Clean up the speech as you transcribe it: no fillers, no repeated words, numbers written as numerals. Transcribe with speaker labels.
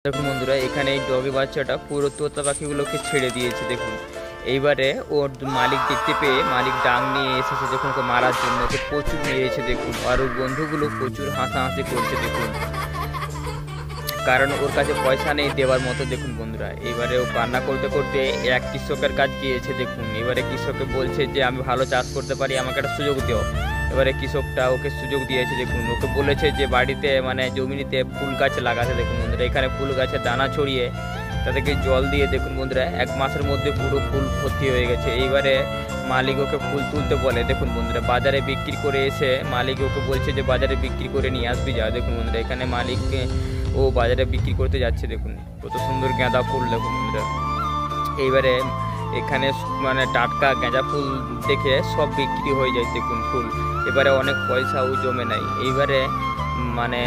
Speaker 1: দেখুন বন্ধুরা, এখানে এই ডগি বাচ্চাটা পুরো তোতা পাখিগুলোকে ছেড়ে দিয়েছে। দেখুন এইবারে ওর মালিক দেখতে পেয়ে মালিক ডাক নিয়ে এসেছে দেখুন ওকে মারার জন্য। ওকে প্রচুর নিয়েছে দেখুন, আর ওর বন্ধুগুলো প্রচুর হাসাহাসি করছে দেখুন, কারণ ওর কাছে পয়সা নেই দেওয়ার মতো। দেখুন বন্ধুরা, এবারে ও কান্না করতে করতে এক কৃষকের কাজ গিয়েছে দেখুন। এবারে কৃষককে বলছে যে আমি ভালো চাষ করতে পারি, আমাকে একটা সুযোগ দিও। এবারে কৃষকটা ওকে সুযোগ দিয়েছে দেখুন, ওকে বলেছে যে বাড়িতে মানে জমিতে ফুল গাছ লাগাতে। দেখুন বন্ধুরা, এখানে ফুল গাছের দানা ছড়িয়ে তাদেরকে জল দিয়ে দেখুন বন্ধুরা 1 মাসের মধ্যে পুরো ফুল ভর্তি হয়ে গেছে। এইবারে মালিক ওকে ফুল তুলতে বলে। দেখুন বন্ধুরা, বাজারে বিক্রি করে এসে মালিক ওকে বলছে যে বাজারে বিক্রি করে নিয়ে আসবি যা। দেখুন বন্ধুরা, এখানে মালিক ও বাজারে বিক্রি করতে যাচ্ছে। দেখুন কত সুন্দর গাঁদা ফুল। দেখুন বন্ধুরা, এইবারে এখানে মানে টাটকা গাঁদা ফুল দেখে সব বিক্রি হয়ে যায় দেখুন ফুল। এবারে অনেক পয়সাও জমে নাই। এইবারে মানে